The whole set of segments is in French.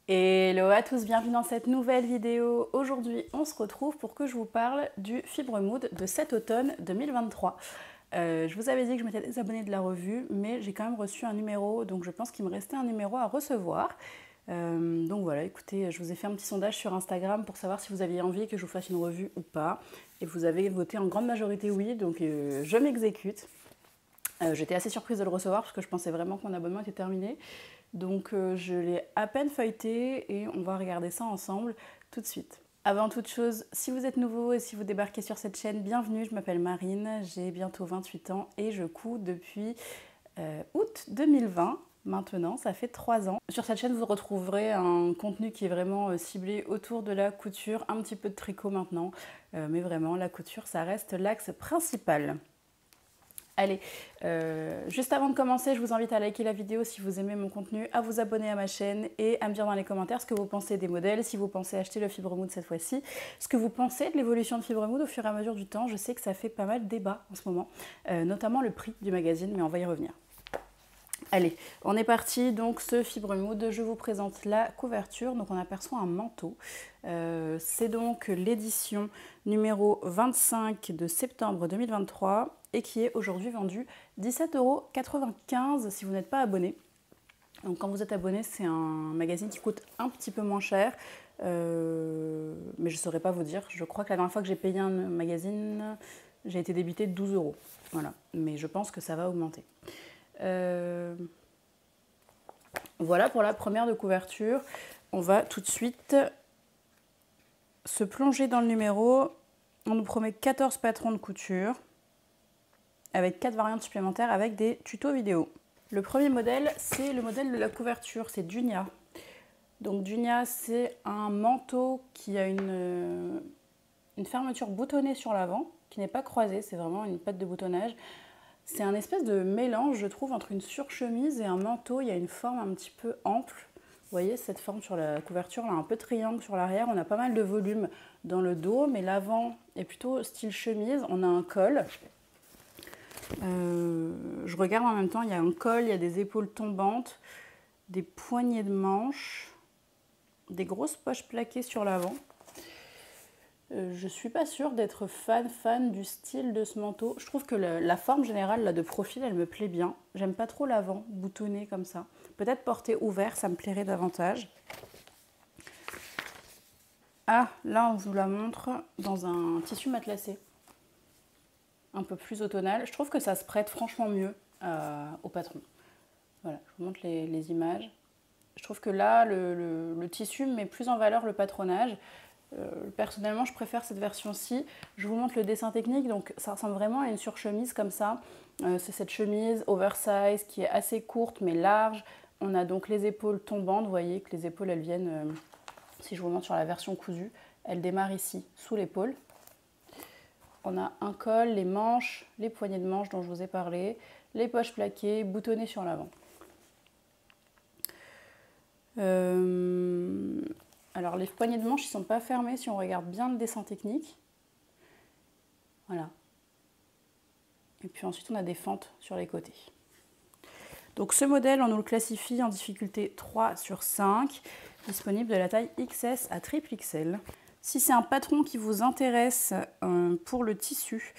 Hello à tous, bienvenue dans cette nouvelle vidéo. Aujourd'hui, on se retrouve pour que je vous parle du Fibre Mood de cet automne 2023. Je vous avais dit que je m'étais désabonnée de la revue, mais j'ai quand même reçu un numéro, donc je pense qu'il me restait un numéro à recevoir. Donc voilà, écoutez, je vous ai fait un petit sondage sur Instagram pour savoir si vous aviez envie que je vous fasse une revue ou pas. Et vous avez voté en grande majorité oui, donc je m'exécute. J'étais assez surprise de le recevoir parce que je pensais vraiment que mon abonnement était terminé. Donc je l'ai à peine feuilleté et on va regarder ça ensemble tout de suite. Avant toute chose, si vous êtes nouveau et si vous débarquez sur cette chaîne, bienvenue, je m'appelle Marine, j'ai bientôt 28 ans et je couds depuis août 2020. Maintenant, ça fait 3 ans. Sur cette chaîne, vous retrouverez un contenu qui est vraiment ciblé autour de la couture, un petit peu de tricot maintenant, mais vraiment la couture, ça reste l'axe principal. Allez, juste avant de commencer, je vous invite à liker la vidéo si vous aimez mon contenu, à vous abonner à ma chaîne et à me dire dans les commentaires ce que vous pensez des modèles, si vous pensez acheter le Fibre Mood cette fois-ci, ce que vous pensez de l'évolution de Fibre Mood au fur et à mesure du temps. Je sais que ça fait pas mal de débat en ce moment, notamment le prix du magazine, mais on va y revenir. Allez, on est parti, donc ce Fibre Mood, je vous présente la couverture. Donc on aperçoit un manteau. C'est donc l'édition numéro 25 de septembre 2023 et qui est aujourd'hui vendu 17,95 € si vous n'êtes pas abonné. Donc quand vous êtes abonné, c'est un magazine qui coûte un petit peu moins cher, mais je ne saurais pas vous dire. Je crois que la dernière fois que j'ai payé un magazine, j'ai été débitée de 12 €. Voilà, mais je pense que ça va augmenter. Voilà pour la première de couverture. On va tout de suite se plonger dans le numéro. On nous promet 14 patrons de couture avec 4 variantes supplémentaires avec des tutos vidéo. Le premier modèle, c'est le modèle de la couverture, c'est Dunia. Donc Dunia, c'est un manteau qui a une fermeture boutonnée sur l'avant, qui n'est pas croisée, c'est vraiment une patte de boutonnage. C'est un espèce de mélange, je trouve, entre une surchemise et un manteau. Il y a une forme un petit peu ample. Vous voyez cette forme sur la couverture, là, un peu triangle sur l'arrière. On a pas mal de volume dans le dos, mais l'avant est plutôt style chemise. On a un col. Je regarde en même temps, il y a un col, il y a des épaules tombantes, des poignées de manches, des grosses poches plaquées sur l'avant. Je suis pas sûre d'être fan du style de ce manteau. Je trouve que la forme générale là, de profil, elle me plaît bien. J'aime pas trop l'avant, boutonné comme ça. Peut-être porté ouvert, ça me plairait davantage. Ah, là on vous la montre dans un tissu matelassé. Un peu plus automnal. Je trouve que ça se prête franchement mieux au patron. Voilà, je vous montre les images. Je trouve que là, le tissu met plus en valeur le patronage. Personnellement, je préfère cette version-ci. Je vous montre le dessin technique. Donc, ça ressemble vraiment à une surchemise comme ça. C'est cette chemise oversize qui est assez courte mais large. On a donc les épaules tombantes. Vous voyez que les épaules, elles viennent, si je vous montre sur la version cousue, elles démarrent ici, sous l'épaule. On a un col, les manches, les poignées de manches dont je vous ai parlé, les poches plaquées, boutonnées sur l'avant. Alors les poignées de manches ne sont pas fermées si on regarde bien le dessin technique. Voilà. Et puis ensuite on a des fentes sur les côtés. Donc ce modèle, on nous le classifie en difficulté 3 sur 5, disponible de la taille XS à triple XL. Si c'est un patron qui vous intéresse pour le tissu,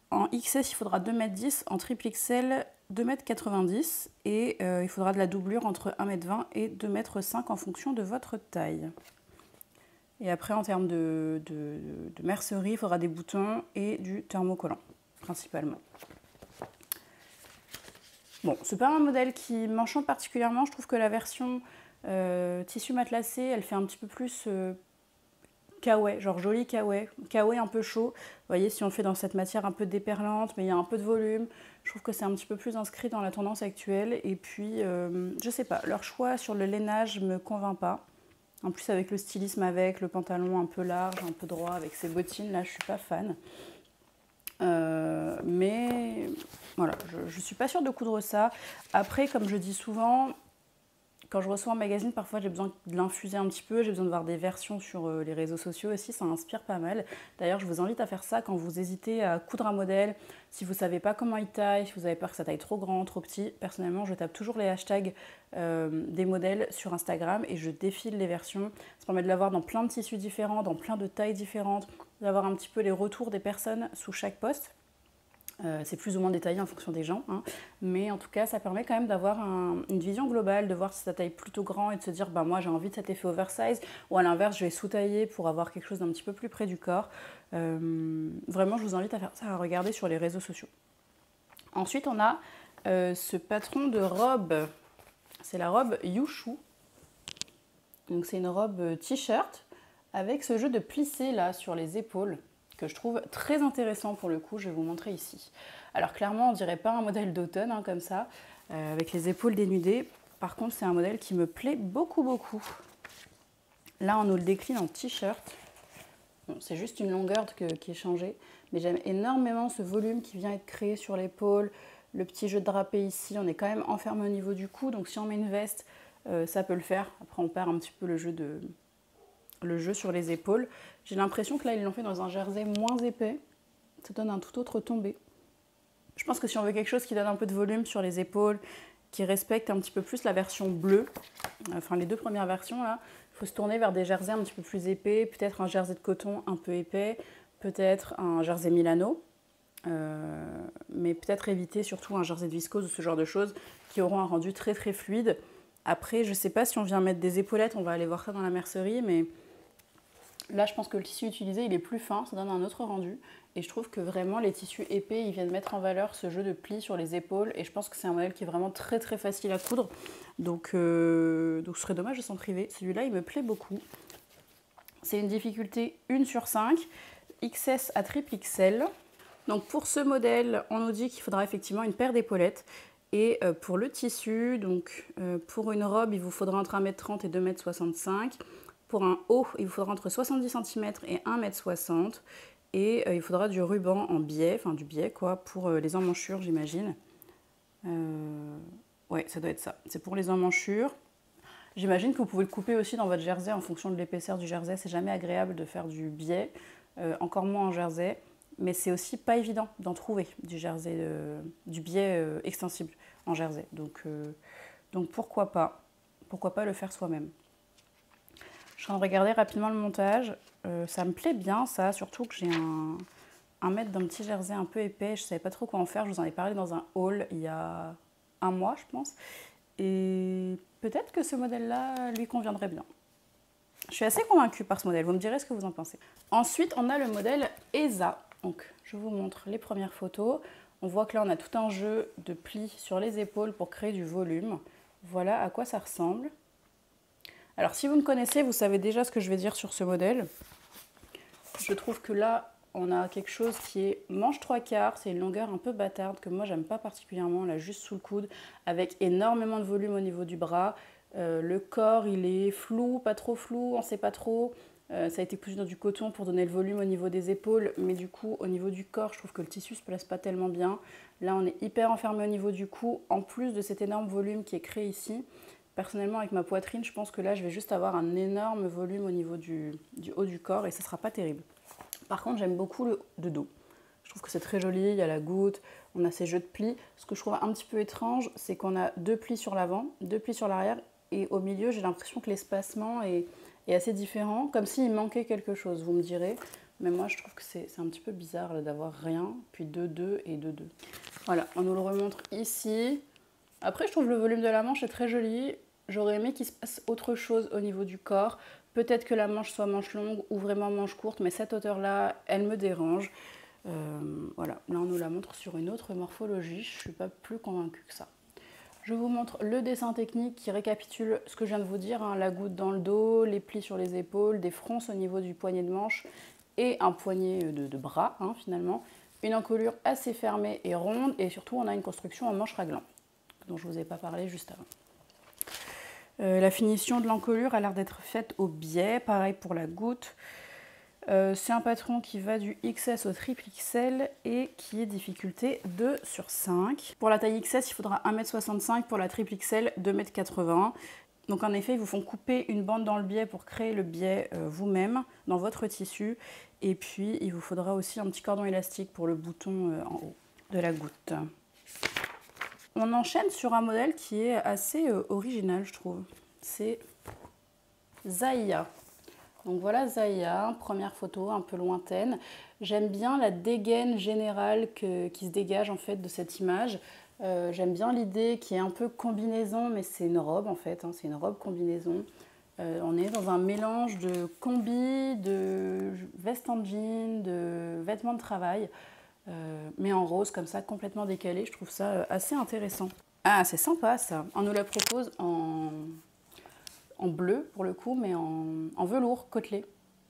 en XS il faudra 2,10 m, en triple XL 2,90 m et il faudra de la doublure entre 1,20 m et 2,5 m en fonction de votre taille. Et après en termes de mercerie, il faudra des boutons et du thermocollant principalement. Bon, c'est pas un modèle qui m'enchante particulièrement. Je trouve que la version tissu matelassé, elle fait un petit peu plus kawaii, genre joli kawaii, kawaii un peu chaud. Vous voyez, si on fait dans cette matière un peu déperlante, mais il y a un peu de volume, je trouve que c'est un petit peu plus inscrit dans la tendance actuelle. Et puis, je sais pas, leur choix sur le lainage me convainc pas. En plus, avec le stylisme avec, le pantalon un peu large, un peu droit, avec ses bottines, là, je suis pas fan. Mais voilà, je suis pas sûre de coudre ça. Après, comme je dis souvent, Quand je reçois un magazine, parfois j'ai besoin de l'infuser un petit peu, j'ai besoin de voir des versions sur les réseaux sociaux aussi, ça inspire pas mal. D'ailleurs, je vous invite à faire ça quand vous hésitez à coudre un modèle, si vous ne savez pas comment il taille, si vous avez peur que ça taille trop grand, trop petit. Personnellement, je tape toujours les hashtags des modèles sur Instagram et je défile les versions. Ça permet de l'avoir dans plein de tissus différents, dans plein de tailles différentes, d'avoir un petit peu les retours des personnes sous chaque post. C'est plus ou moins détaillé en fonction des gens, hein. Mais en tout cas ça permet quand même d'avoir une vision globale, de voir si ça taille plutôt grand et de se dire bah moi j'ai envie de cet effet oversize, ou à l'inverse je vais sous-tailler pour avoir quelque chose d'un petit peu plus près du corps. Vraiment je vous invite à faire ça, à regarder sur les réseaux sociaux. Ensuite on a ce patron de robe, c'est la robe Yushu. Donc c'est une robe t-shirt avec ce jeu de plissé là sur les épaules, que je trouve très intéressant pour le coup, je vais vous montrer ici. Alors clairement, on dirait pas un modèle d'automne hein, comme ça, avec les épaules dénudées. Par contre, c'est un modèle qui me plaît beaucoup, beaucoup. Là, on nous le décline en t-shirt. Bon, c'est juste une longueur qui est changée, mais j'aime énormément ce volume qui vient être créé sur l'épaule. Le petit jeu de drapé ici, on est quand même enfermé au niveau du cou, donc si on met une veste, ça peut le faire. Après, on perd un petit peu le jeu sur les épaules. J'ai l'impression que là, ils l'ont fait dans un jersey moins épais. Ça donne un tout autre tombé. Je pense que si on veut quelque chose qui donne un peu de volume sur les épaules, qui respecte un petit peu plus la version bleue, enfin les deux premières versions là, il faut se tourner vers des jerseys un petit peu plus épais, peut-être un jersey de coton un peu épais, peut-être un jersey Milano, mais peut-être éviter surtout un jersey de viscose ou ce genre de choses qui auront un rendu très très fluide. Après, je ne sais pas si on vient mettre des épaulettes, on va aller voir ça dans la mercerie, mais là, je pense que le tissu utilisé, il est plus fin, ça donne un autre rendu. Et je trouve que vraiment, les tissus épais, ils viennent mettre en valeur ce jeu de plis sur les épaules. Et je pense que c'est un modèle qui est vraiment très très facile à coudre. Donc ce serait dommage de s'en priver. Celui-là, il me plaît beaucoup. C'est une difficulté 1/5, XS à triple XL. Donc pour ce modèle, on nous dit qu'il faudra effectivement une paire d'épaulettes. Et pour le tissu, donc pour une robe, il vous faudra entre 1,30 m et 2,65 m. Pour un haut, il vous faudra entre 70 cm et 1,60 m. Et il faudra du ruban en biais, enfin du biais quoi, pour les emmanchures, j'imagine. Ouais, ça doit être ça. C'est pour les emmanchures. J'imagine que vous pouvez le couper aussi dans votre jersey en fonction de l'épaisseur du jersey. C'est jamais agréable de faire du biais, encore moins en jersey. Mais c'est aussi pas évident d'en trouver du jersey, du biais extensible en jersey. Donc pourquoi pas le faire soi-même. Je suis en train de regarder rapidement le montage. Ça me plaît bien ça, surtout que j'ai un mètre d'un petit jersey un peu épais. Je ne savais pas trop quoi en faire. Je vous en ai parlé dans un haul il y a un mois, je pense. Et peut-être que ce modèle-là lui conviendrait bien. Je suis assez convaincue par ce modèle. Vous me direz ce que vous en pensez. Ensuite, on a le modèle ESA. Donc, je vous montre les premières photos. On voit que là, on a tout un jeu de plis sur les épaules pour créer du volume. Voilà à quoi ça ressemble. Alors, si vous me connaissez, vous savez déjà ce que je vais dire sur ce modèle. Je trouve que là, on a quelque chose qui est manche 3/4. C'est une longueur un peu bâtarde que moi, j'aime pas particulièrement. Là, juste sous le coude, avec énormément de volume au niveau du bras. Le corps, il est flou, pas trop flou, on sait pas trop. Ça a été cousu dans du coton pour donner le volume au niveau des épaules. Mais du coup, au niveau du corps, je trouve que le tissu se place pas tellement bien. Là, on est hyper enfermé au niveau du cou, en plus de cet énorme volume qui est créé ici. Personnellement, avec ma poitrine, je pense que là, je vais juste avoir un énorme volume au niveau du haut du corps et ça ne sera pas terrible. Par contre, j'aime beaucoup le de dos. Je trouve que c'est très joli, il y a la goutte, on a ces jeux de plis. Ce que je trouve un petit peu étrange, c'est qu'on a 2 plis sur l'avant, 2 plis sur l'arrière et au milieu, j'ai l'impression que l'espacement est assez différent, comme s'il manquait quelque chose, vous me direz. Mais moi, je trouve que c'est un petit peu bizarre d'avoir rien, puis 2 et 2. Voilà, on nous le remontre ici. Après, je trouve le volume de la manche est très joli. J'aurais aimé qu'il se passe autre chose au niveau du corps. Peut-être que la manche soit manche longue ou vraiment manche courte, mais cette hauteur-là, elle me dérange. Voilà, là on nous la montre sur une autre morphologie. Je ne suis pas plus convaincue que ça. Je vous montre le dessin technique qui récapitule ce que je viens de vous dire. Hein, la goutte dans le dos, les plis sur les épaules, des fronces au niveau du poignet de manche et un poignet de bras hein, finalement. Une encolure assez fermée et ronde et surtout on a une construction en manche raglan dont je ne vous ai pas parlé juste avant. La finition de l'encolure a l'air d'être faite au biais, pareil pour la goutte. C'est un patron qui va du XS au triple XL et qui est difficulté 2/5. Pour la taille XS, il faudra 1,65 m, pour la triple XL, 2,80 m. Donc en effet, ils vous font couper une bande dans le biais pour créer le biais vous-même dans votre tissu. Et puis, il vous faudra aussi un petit cordon élastique pour le bouton en haut de la goutte. On enchaîne sur un modèle qui est assez original, je trouve. C'est Zaya. Donc voilà Zaya, première photo un peu lointaine. J'aime bien la dégaine générale qui se dégage en fait de cette image. J'aime bien l'idée qui est un peu combinaison, mais c'est une robe en fait, hein, c'est une robe combinaison. On est dans un mélange de combi, de veste en jean, de vêtements de travail, mais en rose comme ça, complètement décalé. Je trouve ça assez intéressant. Ah, c'est sympa ça. On nous la propose en bleu pour le coup, mais en velours côtelé.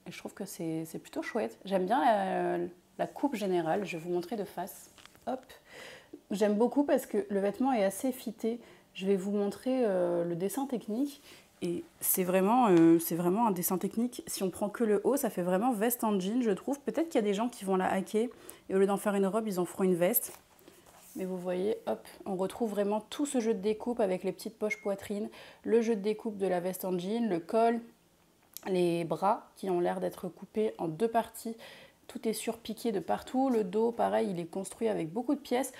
Et je trouve que c'est plutôt chouette. J'aime bien la coupe générale. Je vais vous montrer de face. Hop. J'aime beaucoup parce que le vêtement est assez fité. Je vais vous montrer le dessin technique. Et c'est vraiment un dessin technique. Si on prend que le haut, ça fait vraiment veste en jean, je trouve. Peut-être qu'il y a des gens qui vont la hacker et au lieu d'en faire une robe, ils en feront une veste. Mais vous voyez, hop, on retrouve vraiment tout ce jeu de découpe avec les petites poches poitrine, le jeu de découpe de la veste en jean, le col, les bras qui ont l'air d'être coupés en deux parties. Tout est surpiqué de partout. Le dos, pareil, il est construit avec beaucoup de pièces.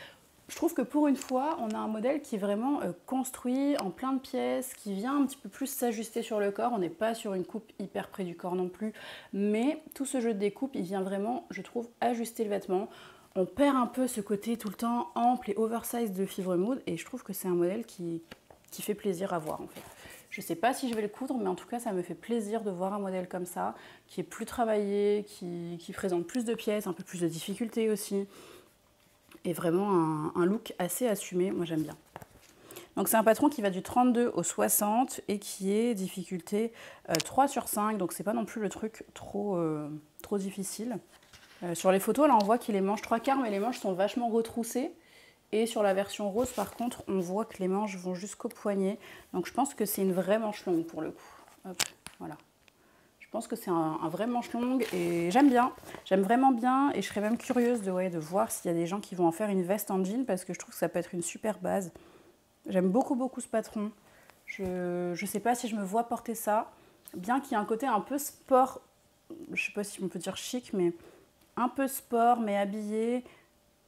Je trouve que pour une fois, on a un modèle qui est vraiment construit en plein de pièces, qui vient un petit peu plus s'ajuster sur le corps. On n'est pas sur une coupe hyper près du corps non plus, mais tout ce jeu de découpe, il vient vraiment, je trouve, ajuster le vêtement. On perd un peu ce côté tout le temps ample et oversize de Fibremood et je trouve que c'est un modèle qui fait plaisir à voir en fait. Je ne sais pas si je vais le coudre, mais en tout cas ça me fait plaisir de voir un modèle comme ça, qui est plus travaillé, qui présente plus de pièces, un peu plus de difficultés aussi. Et vraiment un look assez assumé, moi j'aime bien. Donc c'est un patron qui va du 32 au 60 et qui est difficulté 3 sur 5, donc c'est pas non plus le truc trop difficile. Sur les photos, là on voit qu'il est manches 3/4, mais les manches sont vachement retroussées. Et sur la version rose, par contre, on voit que les manches vont jusqu'au poignet. Donc je pense que c'est une vraie manche longue pour le coup. Hop, voilà. Je pense que c'est un vrai manche longue et j'aime bien. J'aime vraiment bien et je serais même curieuse de voir s'il y a des gens qui vont en faire une veste en jean parce que je trouve que ça peut être une super base. J'aime beaucoup ce patron. Je ne sais pas si je me vois porter ça. Bien qu'il y ait un côté un peu sport, je ne sais pas si on peut dire chic, mais un peu sport mais habillé.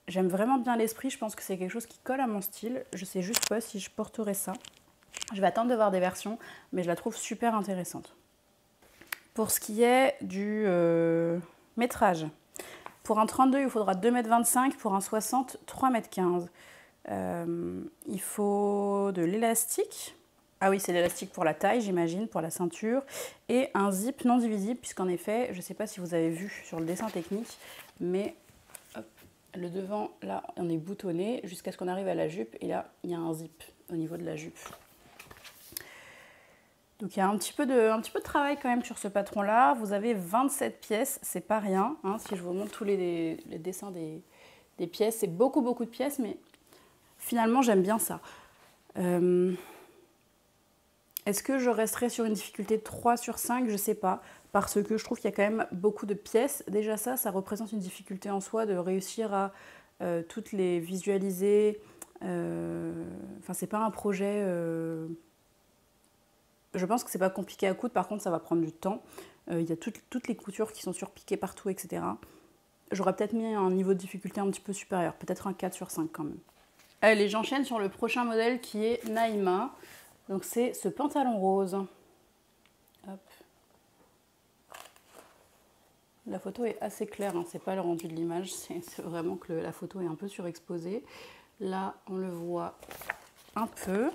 J'aime vraiment bien l'esprit, je pense que c'est quelque chose qui colle à mon style. Je sais juste pas si je porterai ça. Je vais attendre de voir des versions, mais je la trouve super intéressante. Pour ce qui est du métrage, pour un 32, il faudra 2,25 m, pour un 60, 3,15 m. Il faut de l'élastique. Ah oui, c'est l'élastique pour la taille, j'imagine, pour la ceinture. Et un zip non divisible, puisqu'en effet, je ne sais pas si vous avez vu sur le dessin technique, mais hop, le devant, là, on est boutonné jusqu'à ce qu'on arrive à la jupe. Et là, il y a un zip au niveau de la jupe. Donc il y a un petit peu de travail quand même sur ce patron-là. Vous avez 27 pièces, c'est pas rien. Hein, si je vous montre tous les dessins des pièces, c'est beaucoup de pièces, mais finalement j'aime bien ça. Est-ce que je resterai sur une difficulté de 3 sur 5? Je sais pas, parce que je trouve qu'il y a quand même beaucoup de pièces. Déjà ça représente une difficulté en soi de réussir à toutes les visualiser. Enfin, c'est pas un projet... Je pense que c'est pas compliqué à coudre, par contre ça va prendre du temps. Il y a toutes les coutures qui sont surpiquées partout, etc. J'aurais peut-être mis un niveau de difficulté un petit peu supérieur, peut-être un 4 sur 5 quand même. Allez, j'enchaîne sur le prochain modèle qui est Naïma. Donc c'est ce pantalon rose. Hop. La photo est assez claire, hein, c'est pas le rendu de l'image, c'est vraiment que la photo est un peu surexposée. Là, on le voit un peu.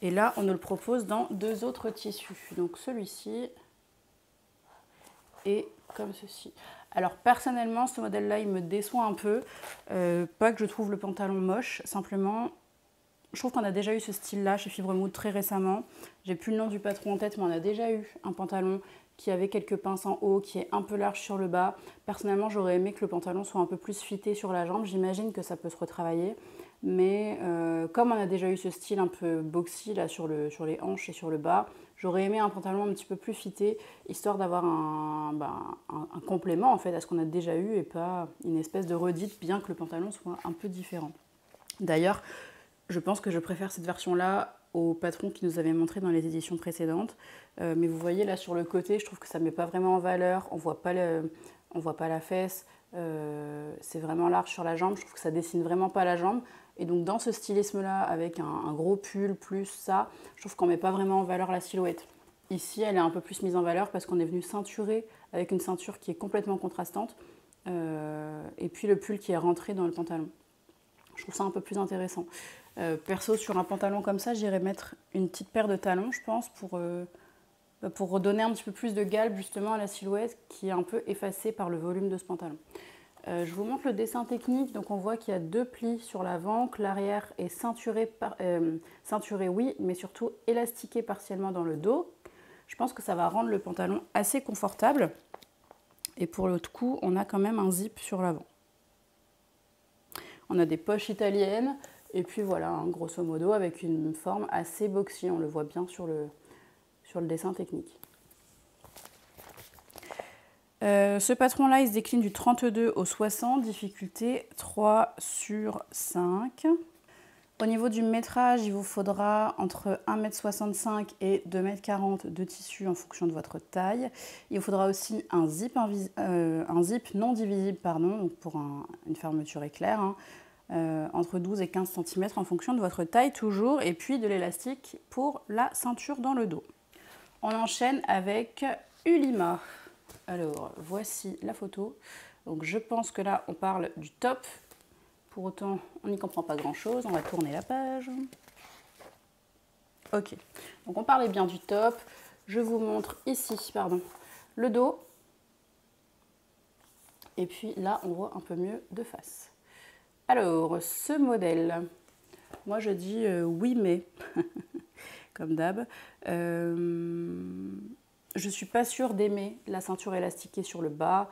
Et là, on nous le propose dans deux autres tissus. Donc celui-ci et comme ceci. Alors personnellement, ce modèle-là, il me déçoit un peu. Pas que je trouve le pantalon moche, simplement, je trouve qu'on a déjà eu ce style-là chez Fibremood très récemment. J'ai plus le nom du patron en tête, mais on a déjà eu un pantalon qui avait quelques pinces en haut, qui est un peu large sur le bas. Personnellement, j'aurais aimé que le pantalon soit un peu plus fité sur la jambe. J'imagine que ça peut se retravailler. Mais comme on a déjà eu ce style un peu boxy là, sur les hanches et sur le bas, j'aurais aimé un pantalon un petit peu plus fité, histoire d'avoir un complément en fait à ce qu'on a déjà eu et pas une espèce de redite, bien que le pantalon soit un peu différent. D'ailleurs, Je pense que je préfère cette version-là au patron qui nous avait montré dans les éditions précédentes. Mais vous voyez là sur le côté, je trouve que ça ne met pas vraiment en valeur. On voit pas la fesse. C'est vraiment large sur la jambe. Je trouve que ça dessine vraiment pas la jambe. Et donc dans ce stylisme-là, avec un gros pull plus ça, je trouve qu'on ne met pas vraiment en valeur la silhouette. Ici, elle est un peu plus mise en valeur parce qu'on est venu ceinturer avec une ceinture qui est complètement contrastante. Et puis le pull qui est rentré dans le pantalon. Je trouve ça un peu plus intéressant. Perso, sur un pantalon comme ça, j'irais mettre une petite paire de talons, je pense, pour redonner un petit peu plus de galbe justement à la silhouette qui est un peu effacée par le volume de ce pantalon. Je vous montre le dessin technique. Donc on voit qu'il y a 2 plis sur l'avant, que l'arrière est ceinturé, oui, mais surtout élastiqué partiellement dans le dos. Je pense que ça va rendre le pantalon assez confortable. Et pour l'autre coup, on a quand même un zip sur l'avant. On a des poches italiennes. Et puis voilà, hein, grosso modo, avec une forme assez boxy. On le voit bien sur le dessin technique. Ce patron-là, il se décline du 32 au 60, difficulté 3 sur 5. Au niveau du métrage, il vous faudra entre 1,65 m et 2,40 m de tissu en fonction de votre taille. Il vous faudra aussi un zip non divisible, donc pour une fermeture éclair, hein, entre 12 et 15 cm en fonction de votre taille toujours, et puis de l'élastique pour la ceinture dans le dos. On enchaîne avec Ulima. Alors, voici la photo. Donc, je pense que là, on parle du top. Pour autant, on n'y comprend pas grand-chose. On va tourner la page. Ok. Donc, on parlait bien du top. Je vous montre ici, le dos. Et puis là, on voit un peu mieux de face. Alors, ce modèle, moi je dis oui mais, comme d'hab. Je ne suis pas sûre d'aimer la ceinture élastiquée sur le bas.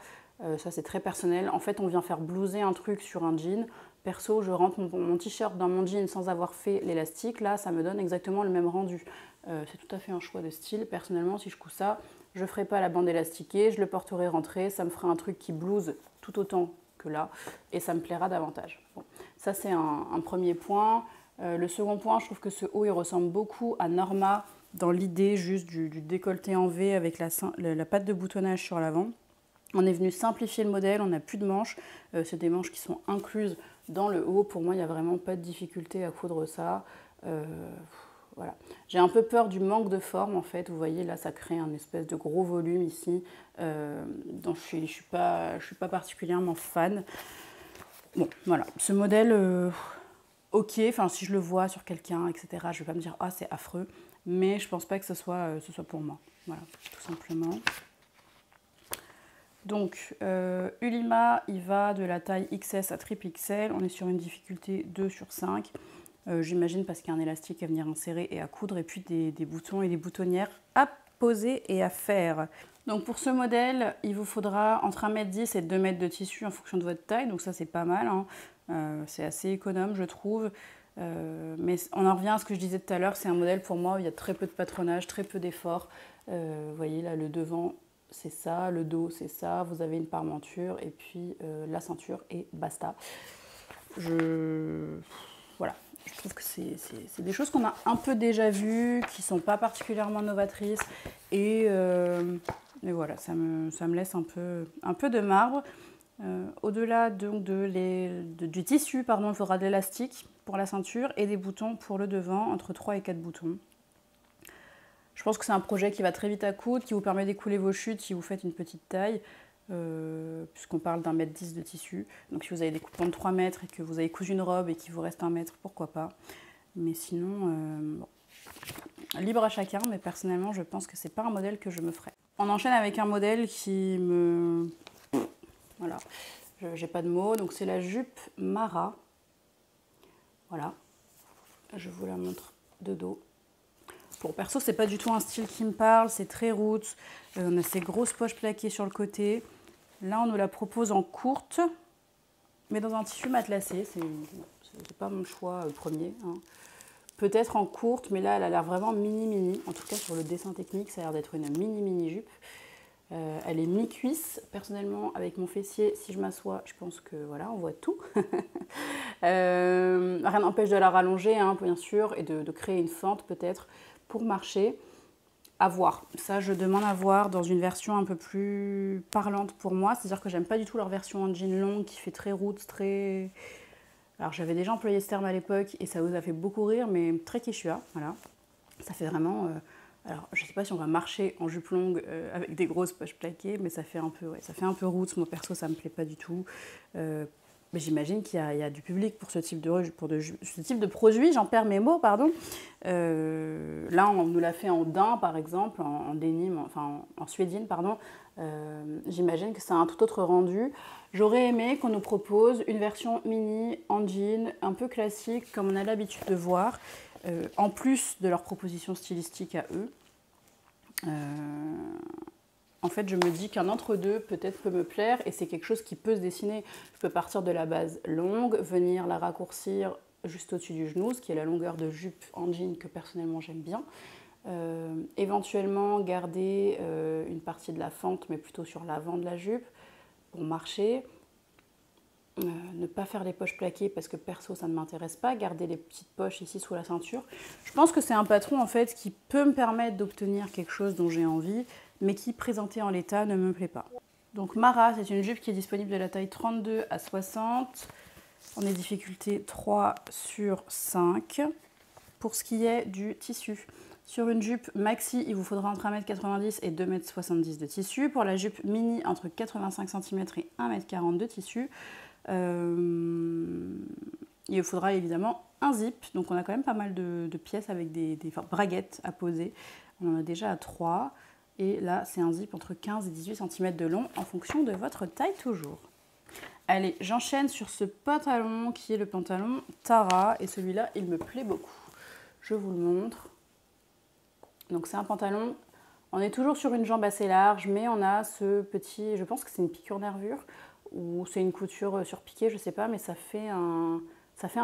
Ça c'est très personnel. En fait, on vient faire blouser un truc sur un jean. Perso, je rentre mon t-shirt dans mon jean sans avoir fait l'élastique. Là, ça me donne exactement le même rendu. C'est tout à fait un choix de style. Personnellement, si je couds ça, je ne ferai pas la bande élastiquée. Je le porterai rentré. Ça me fera un truc qui blouse tout autant que là. Et ça me plaira davantage. Bon, ça, c'est un premier point. Le second point, je trouve que ce haut, il ressemble beaucoup à Norma dans l'idée juste du décolleté en V avec la patte de boutonnage sur l'avant. On est venu simplifier le modèle, on n'a plus de manches. C'est des manches qui sont incluses dans le haut. Pour moi, il n'y a vraiment pas de difficulté à coudre ça. Voilà. J'ai un peu peur du manque de forme en fait. Vous voyez là, ça crée un espèce de gros volume ici. Dont je ne suis pas particulièrement fan. Bon, voilà. Ce modèle, ok, enfin si je le vois sur quelqu'un, etc., je ne vais pas me dire « Ah, c'est affreux ». Mais je ne pense pas que ce soit pour moi. Voilà, tout simplement. Donc, Ulima, il va de la taille XS à triple XL. On est sur une difficulté 2 sur 5. J'imagine parce qu'il y a un élastique à venir insérer et à coudre. Et puis des boutons et des boutonnières à poser et à faire. Donc, pour ce modèle, il vous faudra entre 1,10 m et 2 m de tissu en fonction de votre taille. Donc ça, c'est pas mal, hein. C'est assez économe, je trouve. Mais on en revient à ce que je disais tout à l'heure, c'est un modèle pour moi où il y a très peu de patronage, très peu d'efforts. Vous voyez là, le devant c'est ça, le dos c'est ça, vous avez une parmenture et puis la ceinture et basta. Voilà, je trouve que c'est des choses qu'on a un peu déjà vues, qui ne sont pas particulièrement novatrices et voilà, ça me laisse un peu de marbre. Au-delà donc du tissu, il faudra de l'élastique pour la ceinture et des boutons pour le devant, entre 3 et 4 boutons. Je pense que c'est un projet qui va très vite à coudre, qui vous permet d'écouler vos chutes si vous faites une petite taille, puisqu'on parle d'1,10 m de tissu. Donc si vous avez des coupons de 3 mètres et que vous avez cousu une robe et qu'il vous reste 1 mètre, pourquoi pas. Mais sinon, bon, libre à chacun, mais personnellement, je pense que c'est pas un modèle que je me ferais. On enchaîne avec un modèle qui me... Voilà, j'ai pas de mots, donc c'est la jupe Mara. Voilà, je vous la montre de dos. Bon, perso, c'est pas du tout un style qui me parle, c'est très roots. On a ces grosses poches plaquées sur le côté. Là, on nous la propose en courte, mais dans un tissu matelassé. C'est pas mon choix premier, hein. Peut-être en courte, mais là, elle a l'air vraiment mini-mini. En tout cas, sur le dessin technique, ça a l'air d'être une mini-mini jupe. Elle est mi-cuisse. Personnellement, avec mon fessier, si je m'assois, je pense que voilà, on voit tout. Rien n'empêche de la rallonger, hein, bien sûr, et de créer une fente peut-être pour marcher. À voir. Ça, je demande à voir dans une version un peu plus parlante pour moi. C'est-à-dire que j'aime pas du tout leur version en jean longue qui fait très roots, très... Alors, j'avais déjà employé ce terme à l'époque et ça vous a fait beaucoup rire, mais très Quechua, voilà. Ça fait vraiment... Alors, je sais pas si on va marcher en jupe longue avec des grosses poches plaquées, mais ça fait un peu, ouais, ça fait un peu roots. Moi, perso, ça me plaît pas du tout. Mais j'imagine qu'il y a du public pour ce type de produit, j'en perds mes mots, pardon. Là, on nous l'a fait en daim, par exemple, en denim, enfin en suédine, pardon. J'imagine que c'est un tout autre rendu. J'aurais aimé qu'on nous propose une version mini en jean, un peu classique, comme on a l'habitude de voir, en plus de leur proposition stylistique à eux. En fait, je me dis qu'un entre-deux peut-être peut me plaire et c'est quelque chose qui peut se dessiner. Je peux partir de la base longue, venir la raccourcir juste au-dessus du genou, ce qui est la longueur de jupe en jean que personnellement j'aime bien. Éventuellement garder une partie de la fente, mais plutôt sur l'avant de la jupe pour marcher. Ne pas faire les poches plaquées parce que perso ça ne m'intéresse pas, garder les petites poches ici sous la ceinture. Je pense que c'est un patron en fait qui peut me permettre d'obtenir quelque chose dont j'ai envie, mais qui présenté en l'état ne me plaît pas. Donc Mara, c'est une jupe qui est disponible de la taille 32 à 60. On est difficulté 3 sur 5. Pour ce qui est du tissu, sur une jupe maxi, il vous faudra entre 1,90 m et 2,70 m de tissu. Pour la jupe mini, entre 85 cm et 1,40 m de tissu. Il vous faudra évidemment un zip. Donc on a quand même pas mal de pièces avec des braguettes à poser. On en a déjà à 3. Et là, c'est un zip entre 15 et 18 cm de long en fonction de votre taille toujours. Allez, j'enchaîne sur ce pantalon qui est le pantalon Tara. Et celui-là, il me plaît beaucoup. Je vous le montre. Donc c'est un pantalon, on est toujours sur une jambe assez large, mais on a ce petit, je pense que c'est une piqûre nervure, ou c'est une couture surpiquée, je sais pas, mais ça fait un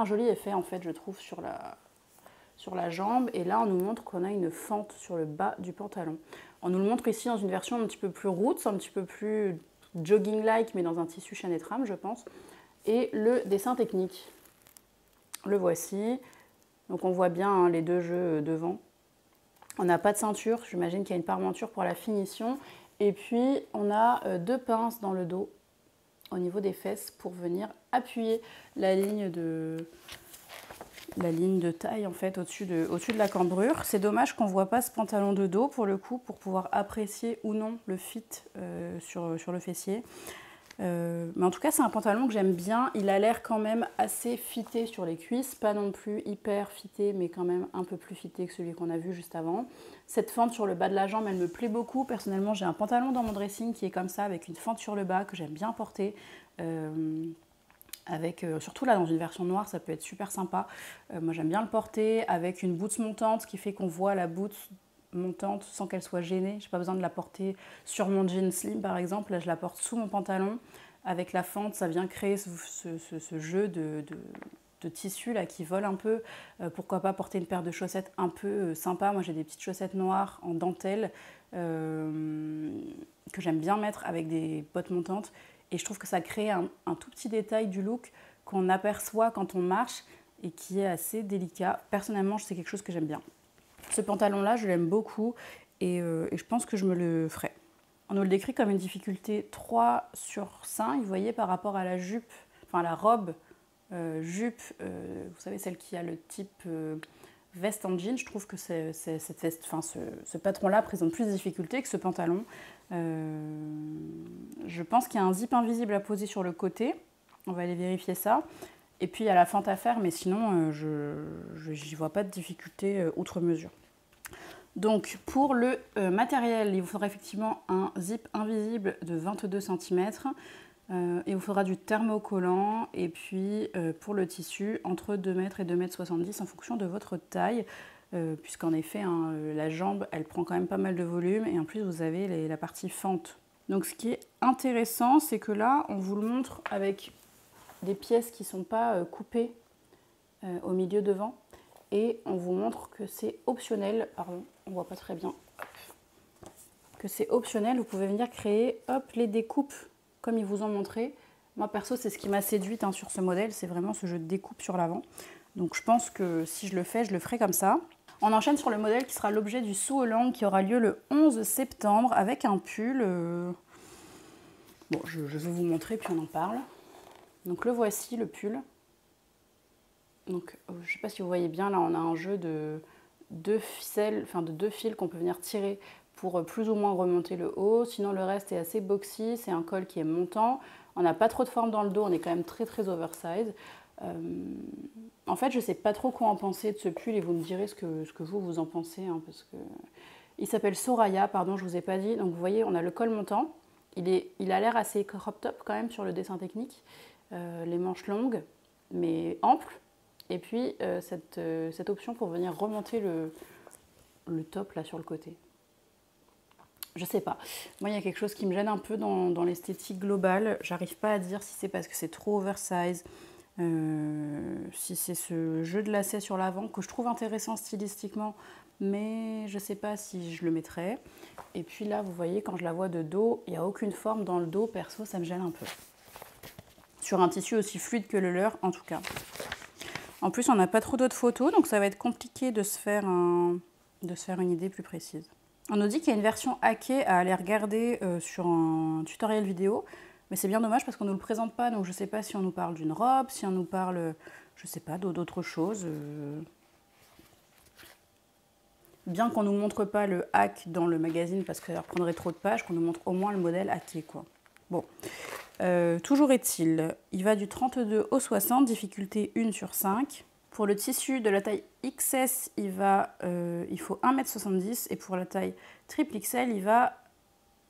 joli effet en fait, je trouve, sur la jambe. Et là, on nous montre qu'on a une fente sur le bas du pantalon. On nous le montre ici dans une version un petit peu plus roots, un petit peu plus jogging-like, mais dans un tissu chaîne et trame, je pense. Et le dessin technique, le voici. Donc on voit bien hein, les deux jeux devant. On n'a pas de ceinture, j'imagine qu'il y a une parmenture pour la finition. Et puis on a deux pinces dans le dos, au niveau des fesses, pour venir appuyer la ligne de taille en fait au-dessus de la cambrure. C'est dommage qu'on ne voit pas ce pantalon de dos pour le coup, pour pouvoir apprécier ou non le fit sur le fessier. Mais en tout cas c'est un pantalon que j'aime bien, il a l'air quand même assez fité sur les cuisses, pas non plus hyper fité mais quand même un peu plus fité que celui qu'on a vu juste avant. Cette fente sur le bas de la jambe elle me plaît beaucoup, personnellement j'ai un pantalon dans mon dressing qui est comme ça avec une fente sur le bas que j'aime bien porter. Surtout là dans une version noire ça peut être super sympa, moi j'aime bien le porter avec une boots montante, ce qui fait qu'on voit la boots montante sans qu'elle soit gênée. Je n'ai pas besoin de la porter sur mon jean slim par exemple, là je la porte sous mon pantalon avec la fente, ça vient créer ce jeu de tissu là qui vole un peu. Pourquoi pas porter une paire de chaussettes un peu sympa, moi j'ai des petites chaussettes noires en dentelle que j'aime bien mettre avec des bottes montantes et je trouve que ça crée un tout petit détail du look qu'on aperçoit quand on marche et qui est assez délicat. Personnellement c'est quelque chose que j'aime bien. Ce pantalon-là, je l'aime beaucoup et je pense que je me le ferai. On nous le décrit comme une difficulté 3 sur 5, vous voyez, par rapport à la jupe, enfin la robe jupe, vous savez, celle qui a le type veste en jean. Je trouve que cette veste, enfin, ce patron-là présente plus de difficultés que ce pantalon. Je pense qu'il y a un zip invisible à poser sur le côté. On va aller vérifier ça. Et puis il y a la fente à faire, mais sinon, je n'y vois pas de difficulté outre mesure. Donc pour le matériel, il vous faudra effectivement un zip invisible de 22 cm. Il vous faudra du thermocollant. Et puis pour le tissu, entre 2 m et 2,70 m en fonction de votre taille. Puisqu'en effet, hein, la jambe, elle prend quand même pas mal de volume. Et en plus, vous avez la partie fente. Donc ce qui est intéressant, c'est que là, on vous le montre avec des pièces qui ne sont pas coupées au milieu devant et on vous montre que c'est optionnel. Pardon, on ne voit pas très bien. Hop. que c'est optionnel. Vous pouvez venir créer, hop, les découpes comme ils vous ont montré. Moi perso, c'est ce qui m'a séduite hein, sur ce modèle, c'est vraiment ce jeu de découpe sur l'avant. Donc je pense que si je le fais, je le ferai comme ça. On enchaîne sur le modèle qui sera l'objet du Sous Hollande qui aura lieu le 11 septembre avec un pull. Bon, je vais vous montrer puis on en parle. Donc le voici, le pull. Donc je ne sais pas si vous voyez bien, là on a un jeu de deux ficelles, enfin de 2 fils qu'on peut venir tirer pour plus ou moins remonter le haut. Sinon le reste est assez boxy, c'est un col qui est montant. On n'a pas trop de forme dans le dos, on est quand même très oversize. En fait, je ne sais pas trop quoi en penser de ce pull et vous me direz ce que vous en pensez. Hein, parce que... Il s'appelle Soraya, pardon, je ne vous ai pas dit. Donc vous voyez, on a le col montant. Il a l'air assez crop top quand même sur le dessin technique. Les manches longues, mais amples. Et puis cette option pour venir remonter le top là sur le côté. Je sais pas. Moi, il y a quelque chose qui me gêne un peu dans l'esthétique globale. J'arrive pas à dire si c'est parce que c'est trop oversize. Si c'est ce jeu de lacets sur l'avant que je trouve intéressant stylistiquement, mais je sais pas si je le mettrais. Et puis là, vous voyez, quand je la vois de dos, il n'y a aucune forme dans le dos. Perso, ça me gêne un peu. Sur un tissu aussi fluide que le leur, en tout cas. En plus, on n'a pas trop d'autres photos, donc ça va être compliqué de se faire une idée plus précise. On nous dit qu'il y a une version hackée à aller regarder sur un tutoriel vidéo. Mais c'est bien dommage parce qu'on ne nous le présente pas, donc je ne sais pas si on nous parle d'une robe, si on nous parle, je ne sais pas, d'autres choses. Bien qu'on ne nous montre pas le hack dans le magazine parce que ça leur prendrait trop de pages, qu'on nous montre au moins le modèle hacké, quoi. Bon, toujours est-il, il va du 32 au 60, difficulté 1 sur 5. Pour le tissu de la taille XS, il faut 1,70 m et pour la taille triple XL, il va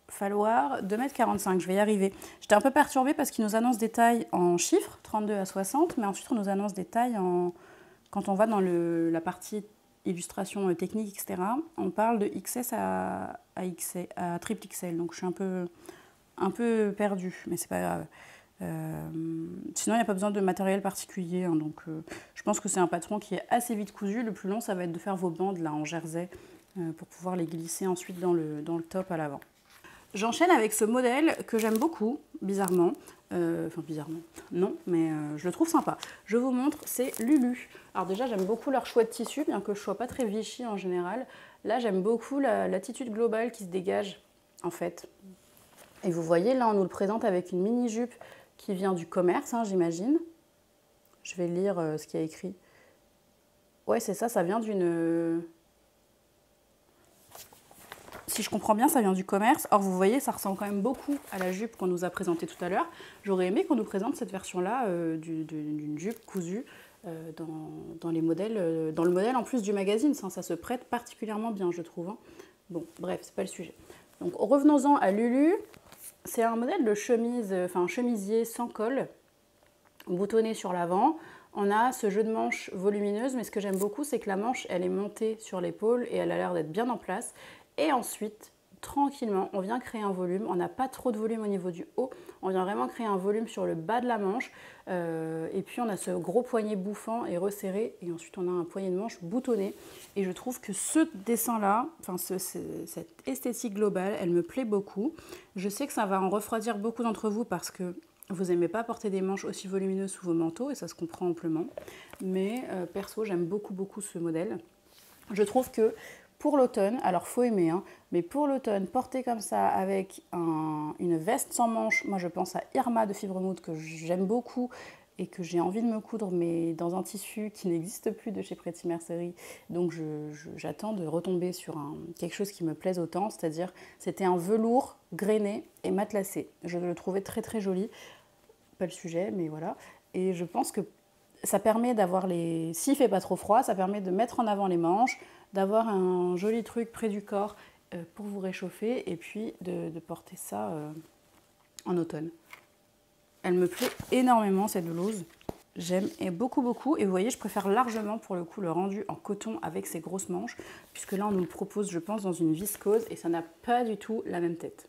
falloir 2,45 m. Je vais y arriver. J'étais un peu perturbée parce qu'il nous annonce des tailles en chiffres, 32 à 60, mais ensuite on nous annonce des tailles quand on va dans la partie illustration technique, etc. On parle de XS à triple XL, donc je suis un peu perdue, mais c'est pas grave. Sinon, il n'y a pas besoin de matériel particulier, hein, donc je pense que c'est un patron qui est assez vite cousu. Le plus long, ça va être de faire vos bandes là en jersey pour pouvoir les glisser ensuite dans le top à l'avant. J'enchaîne avec ce modèle que j'aime beaucoup, bizarrement. Enfin, bizarrement, non, mais je le trouve sympa. Je vous montre, c'est Lulu. Alors déjà, j'aime beaucoup leur choix de tissu, bien que je ne sois pas très Vichy en général. Là, j'aime beaucoup l'attitude globale qui se dégage, en fait. Et vous voyez, là, on nous le présente avec une mini-jupe qui vient du commerce, hein, j'imagine. Je vais lire ce qu'il y a écrit. Ouais, c'est ça, ça vient d'une... Si je comprends bien, ça vient du commerce. Or, vous voyez, ça ressemble quand même beaucoup à la jupe qu'on nous a présentée tout à l'heure. J'aurais aimé qu'on nous présente cette version-là d'une jupe cousue dans les modèles, dans le modèle en plus du magazine. Ça se prête particulièrement bien, je trouve. Hein. Bon, bref, c'est pas le sujet. Donc, revenons-en à Lulu. C'est un modèle de chemise, enfin un chemisier sans col, boutonné sur l'avant. On a ce jeu de manches volumineuse, mais ce que j'aime beaucoup, c'est que la manche, elle est montée sur l'épaule et elle a l'air d'être bien en place. Et ensuite, tranquillement, on vient créer un volume. On n'a pas trop de volume au niveau du haut. On vient vraiment créer un volume sur le bas de la manche. Et puis, on a ce gros poignet bouffant et resserré. Et ensuite, on a un poignet de manche boutonné. Et je trouve que ce dessin-là, enfin, cette esthétique globale, elle me plaît beaucoup. Je sais que ça va en refroidir beaucoup d'entre vous parce que vous n'aimez pas porter des manches aussi volumineuses sous vos manteaux. Et ça se comprend amplement. Mais perso, j'aime beaucoup ce modèle. Je trouve que pour l'automne, alors faut aimer, hein, mais pour l'automne, porter comme ça avec une veste sans manches, moi je pense à Irma de Fibremood que j'aime beaucoup et que j'ai envie de me coudre, mais dans un tissu qui n'existe plus de chez Pretty Mercerie. Donc j'attends de retomber sur quelque chose qui me plaise autant, c'est-à-dire c'était un velours grainé et matelassé. Je le trouvais très joli, pas le sujet, mais voilà. Et je pense que ça permet d'avoir s'il fait pas trop froid, ça permet de mettre en avant les manches, d'avoir un joli truc près du corps pour vous réchauffer et puis de porter ça en automne. Elle me plaît énormément cette blouse. J'aime beaucoup et vous voyez, je préfère largement pour le coup le rendu en coton avec ses grosses manches puisque là on nous le propose, je pense, dans une viscose et ça n'a pas du tout la même tête.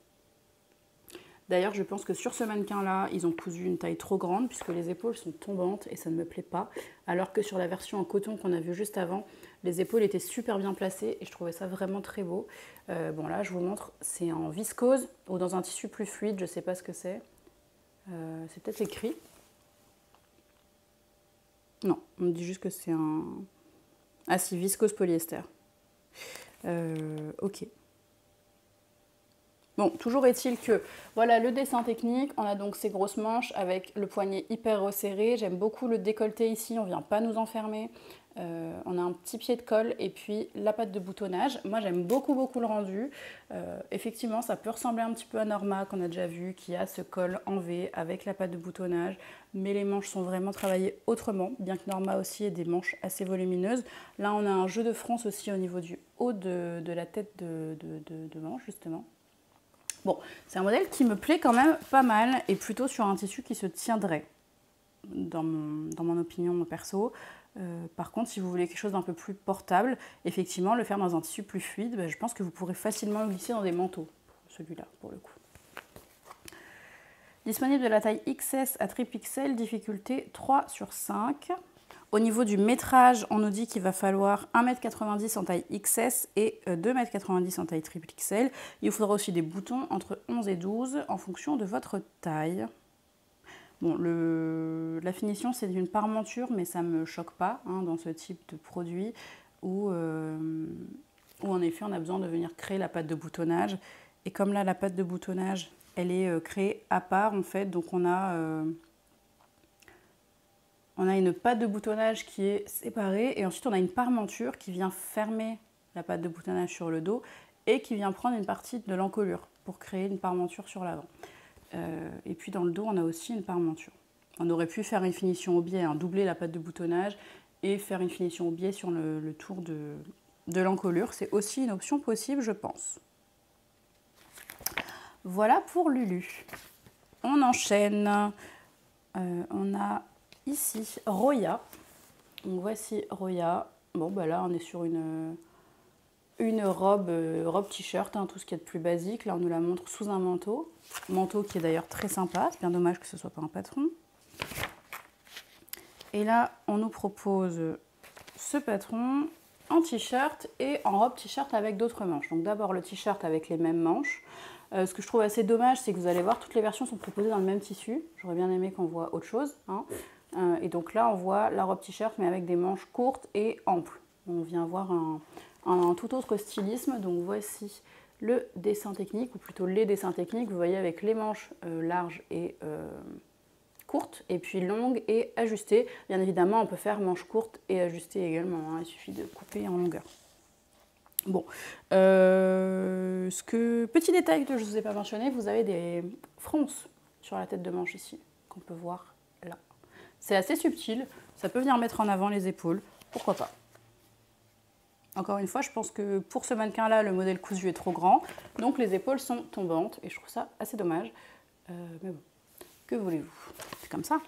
D'ailleurs, je pense que sur ce mannequin-là, ils ont cousu une taille trop grande puisque les épaules sont tombantes et ça ne me plaît pas. Alors que sur la version en coton qu'on a vue juste avant, Les épaules étaient super bien placées et je trouvais ça vraiment très beau. Bon là, je vous montre, c'est en viscose ou dans un tissu plus fluide, je ne sais pas ce que c'est. C'est peut-être écrit. Non, on me dit juste que c'est un... Ah si, viscose polyester. Ok. Bon, toujours est-il que, voilà le dessin technique, on a donc ces grosses manches avec le poignet hyper resserré, j'aime beaucoup le décolleté ici, on ne vient pas nous enfermer, on a un petit pied de colle et puis la patte de boutonnage, moi j'aime beaucoup le rendu, effectivement ça peut ressembler un petit peu à Norma qu'on a déjà vu, qui a ce col en V avec la patte de boutonnage, mais les manches sont vraiment travaillées autrement, bien que Norma aussi ait des manches assez volumineuses. Là on a un jeu de fronce aussi au niveau du haut de la tête de manche justement. Bon, c'est un modèle qui me plaît quand même pas mal et plutôt sur un tissu qui se tiendrait, dans mon opinion perso. Par contre, si vous voulez quelque chose d'un peu plus portable, effectivement, le faire dans un tissu plus fluide, je pense que vous pourrez facilement le glisser dans des manteaux, celui-là, pour le coup. Disponible de la taille XS à XXL, difficulté 3/5. Au niveau du métrage, on nous dit qu'il va falloir 1,90 m en taille XS et 2,90 m en taille XXL. Il vous faudra aussi des boutons entre 11 et 12 en fonction de votre taille. Bon, la finition, c'est d'une parmenture, mais ça ne me choque pas hein, dans ce type de produit où en effet, on a besoin de venir créer la pâte de boutonnage. Et comme là, la pâte de boutonnage, elle est créée à part, en fait, donc on a une pâte de boutonnage qui est séparée et ensuite on a une parmenture qui vient fermer la pâte de boutonnage sur le dos et qui vient prendre une partie de l'encolure pour créer une parmenture sur l'avant. Et puis dans le dos, on a aussi une parmenture. On aurait pu faire une finition au biais, hein, doubler la pâte de boutonnage et faire une finition au biais sur le tour de l'encolure. C'est aussi une option possible, je pense. Voilà pour Lulu. On enchaîne. On a ici Roya. Donc voici Roya. Bon bah là on est sur une robe t-shirt, hein, tout ce qui est de plus basique. Là on nous la montre sous un manteau. Manteau qui est d'ailleurs très sympa. C'est bien dommage que ce soit pas un patron. Et là on nous propose ce patron en t-shirt et en robe t-shirt avec d'autres manches. Donc d'abord le t-shirt avec les mêmes manches. Ce que je trouve assez dommage, c'est que vous allez voir, toutes les versions sont proposées dans le même tissu. J'aurais bien aimé qu'on voit autre chose. Hein. Et donc là, on voit la robe t-shirt, mais avec des manches courtes et amples. On vient voir un tout autre stylisme. Donc voici le dessin technique, ou plutôt les dessins techniques. Vous voyez avec les manches larges et courtes, et puis longues et ajustées. Bien évidemment, on peut faire manches courtes et ajustées également. Hein. Il suffit de couper en longueur. Bon, petit détail que je ne vous ai pas mentionné, vous avez des fronces sur la tête de manche ici, qu'on peut voir là. C'est assez subtil, ça peut venir mettre en avant les épaules, pourquoi pas. Encore une fois, je pense que pour ce mannequin-là, le modèle cousu est trop grand, donc les épaules sont tombantes, et je trouve ça assez dommage. Mais bon, que voulez-vous? C'est comme ça.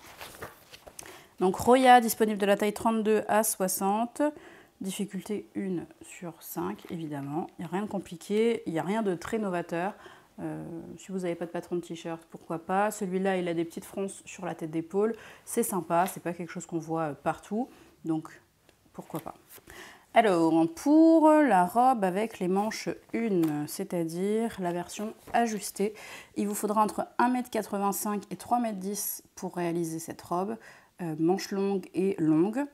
Donc Roya, disponible de la taille 32 à 60. Difficulté 1/5, évidemment. Il n'y a rien de compliqué, il n'y a rien de très novateur. Si vous n'avez pas de patron de t-shirt, pourquoi pas. Celui-là, il a des petites fronces sur la tête d'épaule. C'est sympa, c'est pas quelque chose qu'on voit partout. Donc, pourquoi pas. Alors, pour la robe avec les manches 1, c'est-à-dire la version ajustée, il vous faudra entre 1,85 m et 3,10 m pour réaliser cette robe. Manches longues et longues.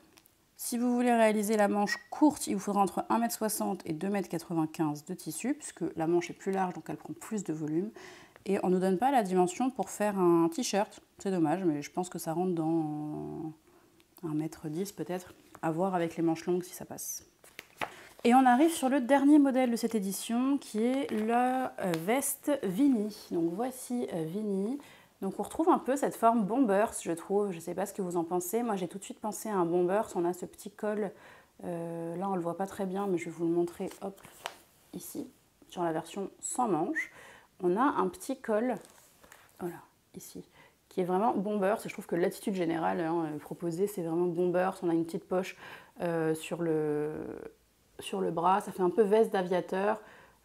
Si vous voulez réaliser la manche courte, il vous faudra entre 1,60 m et 2,95 m de tissu, puisque la manche est plus large, donc elle prend plus de volume. Et on ne nous donne pas la dimension pour faire un t-shirt. C'est dommage, mais je pense que ça rentre dans 1,10 m peut-être. À voir avec les manches longues si ça passe. Et on arrive sur le dernier modèle de cette édition, qui est la veste Vinnie. Donc voici Vinnie. Donc on retrouve un peu cette forme bombers, je trouve. Je ne sais pas ce que vous en pensez. Moi j'ai tout de suite pensé à un bombers. On a ce petit col. Là on ne le voit pas très bien, mais je vais vous le montrer hop, ici, sur la version sans manches. On a un petit col, voilà, ici, qui est vraiment bombers. Je trouve que l'attitude générale proposée, c'est vraiment bombers. On a une petite poche sur le bras. Ça fait un peu veste d'aviateur.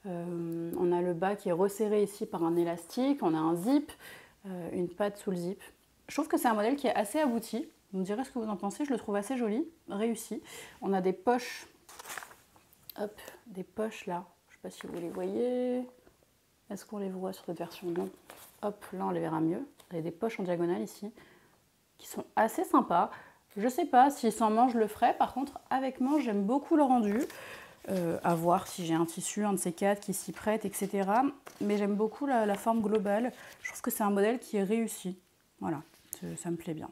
On a le bas qui est resserré ici par un élastique. On a un zip. Une patte sous le zip. Je trouve que c'est un modèle qui est assez abouti. Vous me direz ce que vous en pensez, je le trouve assez joli, réussi. On a des poches Hop, des poches là. Je sais pas si vous les voyez. Est-ce qu'on les voit sur cette version? Non. Hop, là on les verra mieux. Il y a des poches en diagonale ici qui sont assez sympas. Je sais pas si sans manche je le ferai. Par contre, avec manche, j'aime beaucoup le rendu. À voir si j'ai un tissu, un de ces quatre qui s'y prête, etc. Mais j'aime beaucoup la forme globale. Je trouve que c'est un modèle qui est réussi. Voilà, ça me plaît bien.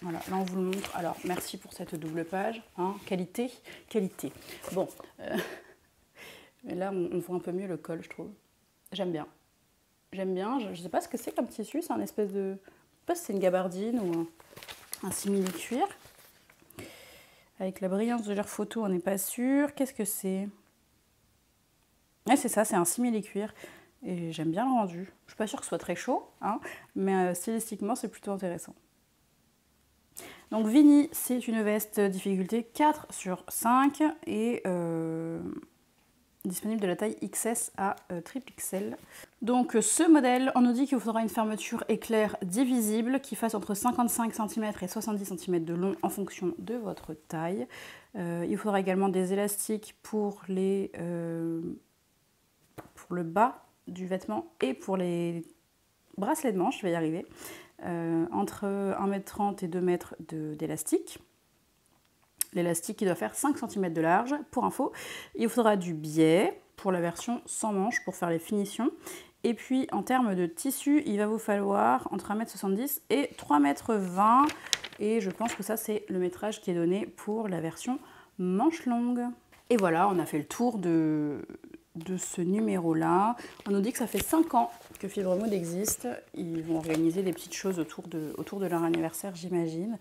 Voilà, là on vous le montre. Alors, merci pour cette double page. Hein. Qualité, qualité. Bon, mais là on voit un peu mieux le col, je trouve. J'aime bien. J'aime bien. Je ne sais pas ce que c'est comme tissu. C'est un espèce de... Je sais pas si c'est une gabardine ou un simili-cuir. Avec la brillance de l'air photo, on n'est pas sûr. Qu'est-ce que c'est? Ouais, c'est ça, c'est un simili-cuir. Et j'aime bien le rendu. Je ne suis pas sûre que ce soit très chaud, hein, mais stylistiquement, c'est plutôt intéressant. Donc Vini, c'est une veste difficulté 4 sur 5 et disponible de la taille XS à triple XL. Donc ce modèle, on nous dit qu'il vous faudra une fermeture éclair divisible qui fasse entre 55 cm et 70 cm de long en fonction de votre taille. Il vous faudra également des élastiques pour le bas du vêtement et pour les bracelets de manche, je vais y arriver. Entre 1,30 m et 2 m d'élastique. L'élastique qui doit faire 5 cm de large, pour info. Il vous faudra du biais pour la version sans manche, pour faire les finitions. Et puis en termes de tissu, il va vous falloir entre 1,70 m et 3,20 m. Et je pense que ça, c'est le métrage qui est donné pour la version manche longue. Et voilà, on a fait le tour de ce numéro-là. On nous dit que ça fait 5 ans que Fibre Mood existe. Ils vont organiser des petites choses autour de leur anniversaire, j'imagine.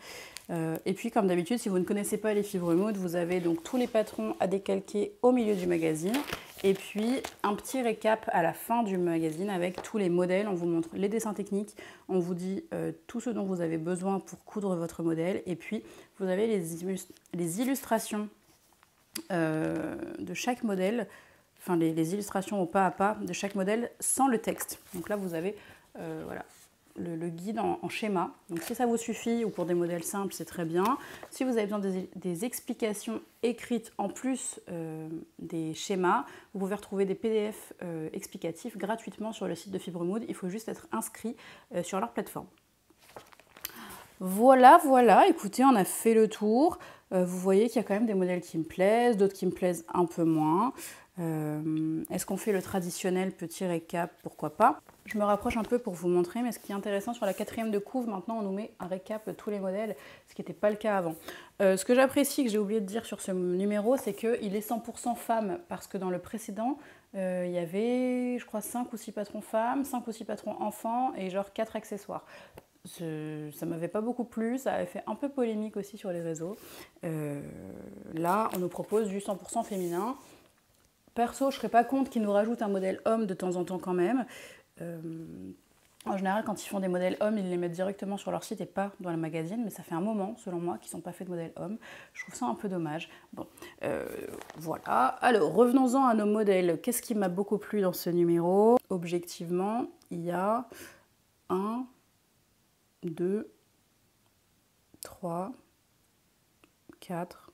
Et puis, comme d'habitude, si vous ne connaissez pas les Fibre Mood, vous avez donc tous les patrons à décalquer au milieu du magazine. Et puis, un petit récap à la fin du magazine avec tous les modèles. On vous montre les dessins techniques. On vous dit tout ce dont vous avez besoin pour coudre votre modèle. Et puis, vous avez les illustrations de chaque modèle. Enfin, les illustrations au pas à pas de chaque modèle sans le texte. Donc là, vous avez voilà, le guide en schéma. Donc si ça vous suffit ou pour des modèles simples, c'est très bien. Si vous avez besoin des explications écrites en plus des schémas, vous pouvez retrouver des PDF explicatifs gratuitement sur le site de Fibre Mood. Il faut juste être inscrit sur leur plateforme. Voilà, voilà, écoutez, on a fait le tour. Vous voyez qu'il y a quand même des modèles qui me plaisent, d'autres qui me plaisent un peu moins. Est-ce qu'on fait le traditionnel petit récap? Pourquoi pas? Je me rapproche un peu pour vous montrer, mais ce qui est intéressant sur la 4e de couve, maintenant on nous met un récap de tous les modèles, ce qui n'était pas le cas avant. Ce que j'apprécie, que j'ai oublié de dire sur ce numéro, c'est qu'il est 100% femmes, parce que dans le précédent, il y avait, je crois, 5 ou 6 patrons femmes, 5 ou 6 patrons enfants et genre 4 accessoires. Ça m'avait pas beaucoup plu, ça avait fait un peu polémique aussi sur les réseaux. Là, on nous propose du 100% féminin. Perso, je ne serais pas contre qu'ils nous rajoutent un modèle homme de temps en temps quand même. En général, quand ils font des modèles hommes, ils les mettent directement sur leur site et pas dans le magazine. Mais ça fait un moment, selon moi, qu'ils ne sont pas faits de modèle homme. Je trouve ça un peu dommage. Bon, voilà. Alors, revenons-en à nos modèles. Qu'est-ce qui m'a beaucoup plu dans ce numéro? Objectivement, il y a 1, 2, 3, 4.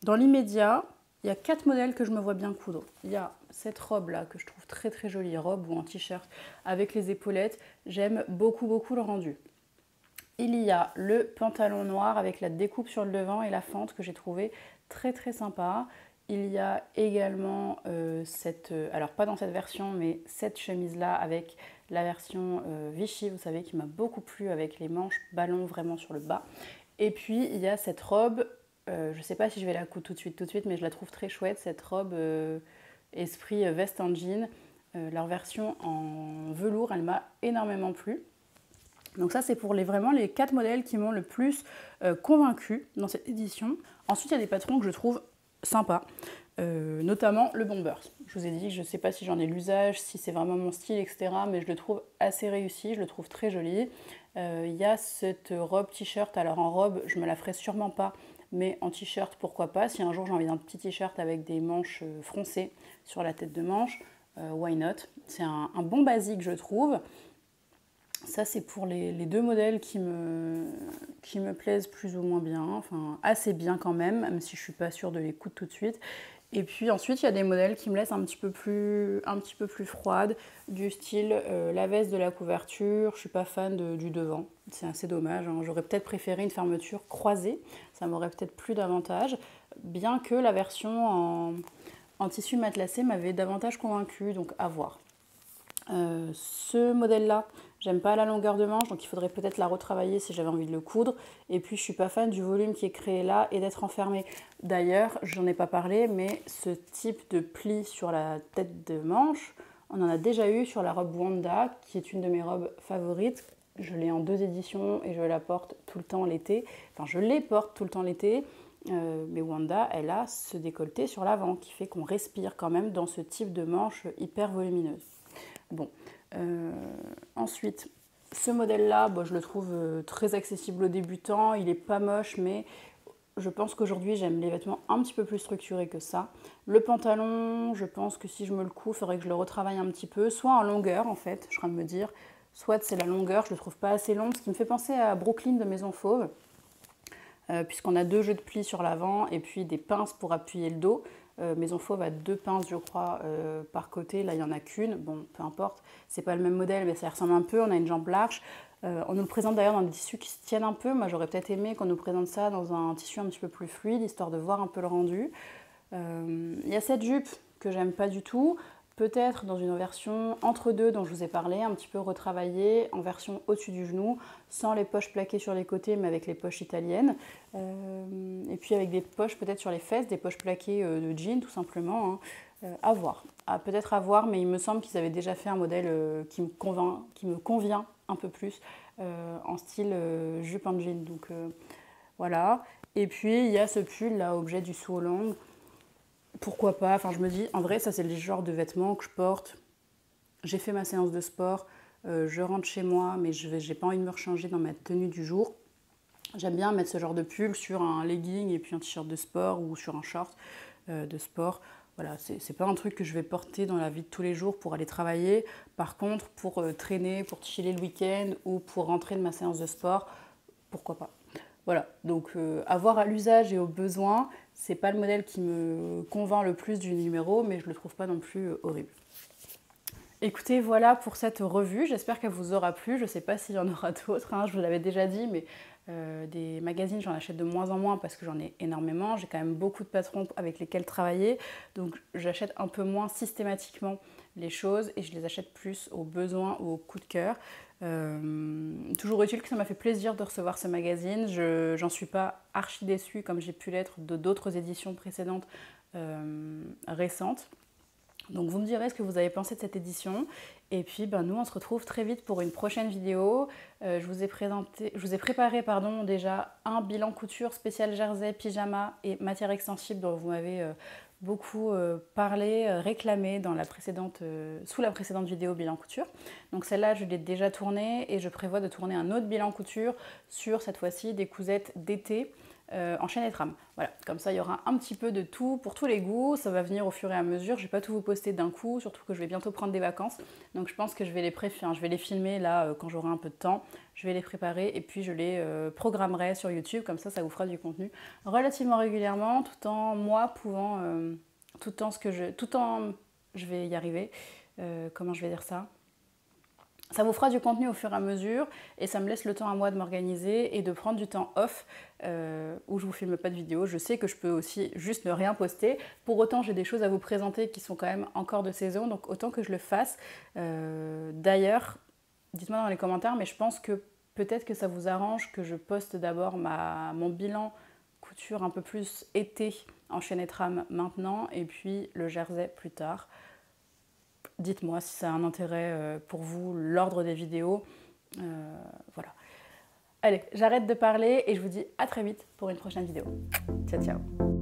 Dans l'immédiat, il y a 4 modèles que je me vois bien coudre. Il y a cette robe là que je trouve très très jolie, robe ou un t-shirt avec les épaulettes. J'aime beaucoup beaucoup le rendu. Il y a le pantalon noir avec la découpe sur le devant et la fente que j'ai trouvé très très sympa. Il y a également alors pas dans cette version, mais cette chemise là avec la version Vichy, vous savez, qui m'a beaucoup plu avec les manches ballon vraiment sur le bas. Et puis il y a cette robe. Je ne sais pas si je vais la coudre tout de suite, mais je la trouve très chouette, cette robe esprit veste en jean. Leur version en velours, elle m'a énormément plu. Donc ça, c'est pour vraiment les 4 modèles qui m'ont le plus convaincue dans cette édition. Ensuite, il y a des patrons que je trouve sympas, notamment le Bombers. Je vous ai dit que je ne sais pas si j'en ai l'usage, si c'est vraiment mon style, etc. Mais je le trouve assez réussi, je le trouve très joli. Il y a cette robe t-shirt, alors en robe, je ne me la ferai sûrement pas, mais en t-shirt, pourquoi pas. Si un jour j'ai envie d'un petit t-shirt avec des manches froncées sur la tête de manche, why not? C'est un bon basique, je trouve. Ça, c'est pour les deux modèles qui me plaisent plus ou moins bien, enfin assez bien quand même si je suis pas sûre de les coudre tout de suite. Et puis ensuite, il y a des modèles qui me laissent un petit peu plus froide, du style la veste de la couverture. Je suis pas fan du devant, c'est assez dommage, hein. J'aurais peut-être préféré une fermeture croisée, ça m'aurait peut-être plu davantage, bien que la version en tissu matelassé m'avait davantage convaincue, donc à voir. Ce modèle-là, j'aime pas la longueur de manche, donc il faudrait peut-être la retravailler si j'avais envie de le coudre. Et puis je suis pas fan du volume qui est créé là et d'être enfermé. D'ailleurs, j'en ai pas parlé, mais ce type de pli sur la tête de manche, on en a déjà eu sur la robe Wanda, qui est une de mes robes favorites. Je l'ai en 2 éditions et je la porte tout le temps l'été. Enfin, je les porte tout le temps l'été. Mais Wanda, elle a ce décolleté sur l'avant qui fait qu'on respire quand même dans ce type de manche hyper volumineuse. Bon, ensuite, ce modèle-là, bon, je le trouve très accessible aux débutants. Il n'est pas moche, mais je pense qu'aujourd'hui, j'aime les vêtements un petit peu plus structurés que ça. Le pantalon, je pense que si je me le couds, il faudrait que je le retravaille un petit peu, soit en longueur, en fait, je suis en train de me dire, soit c'est la longueur, je le trouve pas assez long, ce qui me fait penser à Brooklyn de Maison Fauve, puisqu'on a 2 jeux de plis sur l'avant et puis des pinces pour appuyer le dos. Maison Fauve a 2 pinces, je crois, par côté. Là, il n'y en a qu'une. Bon, peu importe. C'est pas le même modèle, mais ça ressemble un peu. On a une jambe large. On nous le présente d'ailleurs dans des tissus qui se tiennent un peu. Moi, j'aurais peut-être aimé qu'on nous présente ça dans un tissu un petit peu plus fluide, histoire de voir un peu le rendu. Il y a cette jupe que j'aime pas du tout. Peut-être dans une version entre deux dont je vous ai parlé, un petit peu retravaillée, en version au-dessus du genou, sans les poches plaquées sur les côtés, mais avec les poches italiennes. Et puis avec des poches peut-être sur les fesses, des poches plaquées de jean tout simplement. Hein. À voir. Peut-être à voir, mais il me semble qu'ils avaient déjà fait un modèle qui me convient un peu plus, en style jupe en jean. Donc voilà. Et puis il y a ce pull là, objet du Sue Hollande. Pourquoi pas, enfin je me dis, en vrai ça c'est le genre de vêtements que je porte, j'ai fait ma séance de sport, je rentre chez moi mais j'ai pas envie de me rechanger dans ma tenue du jour. J'aime bien mettre ce genre de pull sur un legging et puis un t-shirt de sport ou sur un short de sport. Voilà, c'est pas un truc que je vais porter dans la vie de tous les jours pour aller travailler. Par contre, pour traîner, pour chiller le week-end ou pour rentrer de ma séance de sport, pourquoi pas. Voilà, donc à voir à l'usage et aux besoins, c'est pas le modèle qui me convainc le plus du numéro, mais je le trouve pas non plus horrible. Écoutez, voilà pour cette revue, j'espère qu'elle vous aura plu, je sais pas s'il y en aura d'autres, hein, je vous l'avais déjà dit, mais des magazines j'en achète de moins en moins parce que j'en ai énormément, j'ai quand même beaucoup de patrons avec lesquels travailler, donc j'achète un peu moins systématiquement les choses et je les achète plus au besoin ou au coup de cœur. Toujours utile que ça m'a fait plaisir de recevoir ce magazine. J'en suis pas archi déçue comme j'ai pu l'être de d'autres éditions précédentes récentes. Donc vous me direz ce que vous avez pensé de cette édition. Et puis nous on se retrouve très vite pour une prochaine vidéo. Je vous ai préparé déjà un bilan couture spécial jersey, pyjama et matière extensible dont vous m'avez beaucoup parlé, réclamé dans sous la précédente vidéo bilan couture. Donc celle-là je l'ai déjà tournée et je prévois de tourner un autre bilan couture sur cette fois-ci des cousettes d'été. En chaîne et trame. Voilà, comme ça il y aura un petit peu de tout pour tous les goûts, ça va venir au fur et à mesure, je vais pas tout vous poster d'un coup, surtout que je vais bientôt prendre des vacances, donc je pense que je vais les filmer là quand j'aurai un peu de temps, je vais les préparer et puis je les programmerai sur YouTube, comme ça vous fera du contenu relativement régulièrement, tout en moi pouvant, je vais y arriver, comment je vais dire ça ? Ça vous fera du contenu au fur et à mesure et ça me laisse le temps à moi de m'organiser et de prendre du temps off où je vous filme pas de vidéo. Je sais que je peux aussi juste ne rien poster. Pour autant, j'ai des choses à vous présenter qui sont quand même encore de saison, donc autant que je le fasse. D'ailleurs, dites-moi dans les commentaires, mais je pense que peut-être que ça vous arrange que je poste d'abord mon bilan couture un peu plus été en chaîne et trame maintenant et puis le jersey plus tard. Dites-moi si ça a un intérêt pour vous, l'ordre des vidéos. Voilà. Allez, j'arrête de parler et je vous dis à très vite pour une prochaine vidéo. Ciao, ciao.